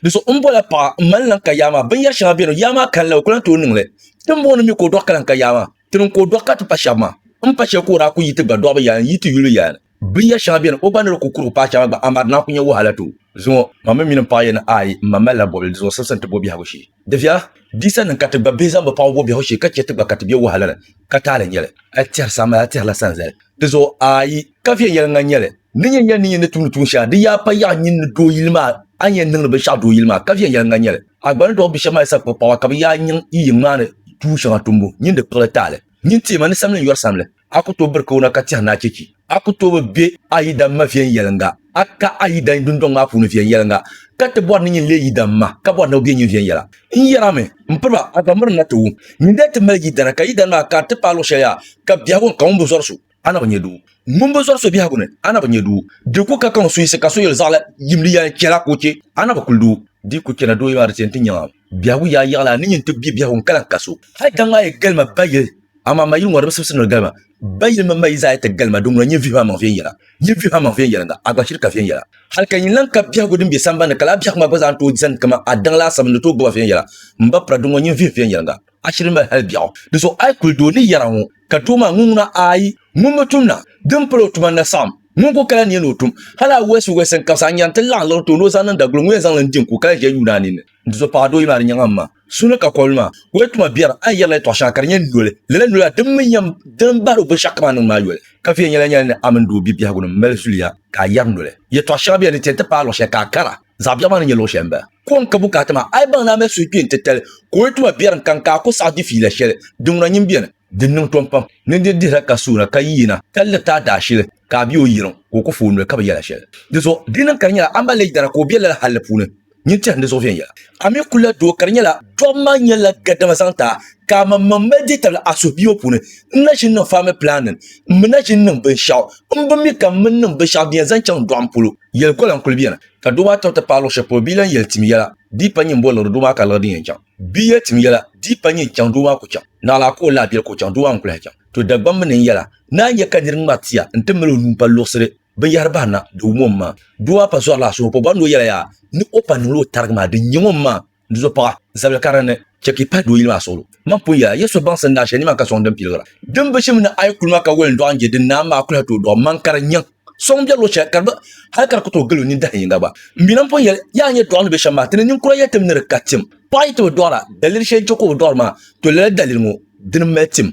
de so umbola pa man lan ka yama ban ya shabe no yama kan la ko to ningle tumbo no mi ko do kan ka yama tun ko do ka to pa shama pa she ko ra ku yiti ba do ba ya yiti yulu ya ban ya shabe no o ban ko kuru pa shama ba amar na ku nya wahala to zo mama min pa yana ai mama la bol zo sasan to bobi hagoshi defia disa nan ka ba bezan ba pa bobi hagoshi ka ce to ba ka tibe wahala ka tala nyele atir sama atir la sanzel de zo ai ka fi yel nganyele ni ne tun sha di ya pa ya nyin do yilma anya nang be sha do yilma ka fi yel nganyele agban do bi shama sa pa ka ya nyin yimma ne tu sha tumbu nyin de kala tale nyin ti man samle yor samle akuto berko na ka tir na ciki akuto be aida mafiyan yelanga aka aida ndundong ma fu fiyan yelanga kate bor ni le yida ma ka bor no bi nyi fiyan yela in yara me mpaba agamur na tu nde te mel yida ka yida na ka te palo shaya ka biagon ka umbu sorsu ana banyedu mumbu sorsu biagon ana banyedu de ko ka kan suise ka so yel zala yimli ya kela ko ci ana bakuldu di ko kena do yar tin tinya biagu ya yala ni nti bi biagon kala kaso hay danga e gelma baye ama mayin war basu sunu galma bayin ma mai zai ta galma dum nyi vi ma fiyan yela nyi vi ma fiyan yela nga aga shirka fiyan yela halkan yin lan ka biya gudun bi samba na kala biya ma bazan to zan kama adan la sam to gba fiyan yela mba pra dum nyi vi fiyan yela nga ashirin ba hal biya de so ay kul do ni yaran ka to ma nguna ay mutumna dum pro to na sam mun ko kala ni no tum hala wesen ka sa nyan tala lo to no sanan da glonwe san lan din ko kala je yuna ni de so pa do yima nyangama suna ka kolma wetuma biara ay yalla to shakar nyen dole le nula dum nyam dum baro be shakma nan ma yole ka fi nyala nyala amandu bi biya gunum mel suliya ka yar dole ye to shabiya ni tete pa lo shaka kara zabya man nyelo shemba kon ka bukata ma ay ban na me su kin tetel ko wetuma biara kan ka ko sa di fi la shele dum na nyim biya dinnin tompam ne di ka suna ka yina kalla ta da shi ka biyo yiron ko funu ka ba yala shele de so dinan kan nyala ambale dara ko biya la halapune nyin ti hande so fiyan yala ami kula do karnyala doma nyala gadama santa ka mamadi tabla asobio pune na shin no fame planen mna shin no be shaw mbami kam men be shaw bien zan chang dom pulu yel ko lan kulbiana ka do ma ta palo shepo bilan yel timi yala di panyin bolo do ma ka ladin chang biye timi yala di panyin chang do ma ko chang na la ko la bi ko chang do ma ko chang to dagbam men yala na ya ka dirin matia ntemelo num palo sere ben yarbana do momma do pa so la so po bando yala ya ni opa nulo targma de nyomma nzo pa zabel karane cheki pa do yilma solo mampo ya yeso ban sanda sheni man ka son dem pilgra dem bashim na ay kulma ka wel do anje din na ma kula to do man kar nyak som bia lo che karba ha kar ko to gelo ni da yinga ba mbinam po ya nye do be shama tin ni kura yetem ne katim pai to dora dalil she joko do ma to le dalil mo din metim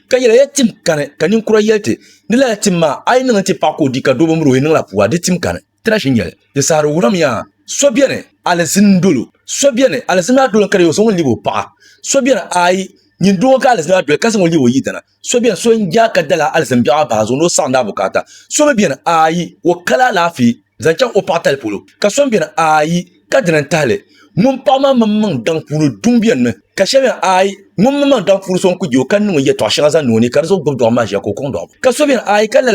ka yele yetim kane kanin kura yete ni la yetim ma ay nan ti pa ko di ka do bo mro ni la puwa de tim kane tra shinyele de saru wuram ya so biene alazindulu so biene alazina dulu kare yo so libo pa so biene ai nyin do ka alazina dulu ka so libo yitana so biene so nja ka dala alazin biya ba zo no sanda bukata so biene ai wo kala lafi zancan o patal pulu ka so biene ai ka dinan tale mun pa ma mamman dan pulu dumbian ne ka shebe ai mun mamman dan pulu son ku jo kan no ye to ashaza no ni ka so godo ma je ko kondo ka so biene ai kala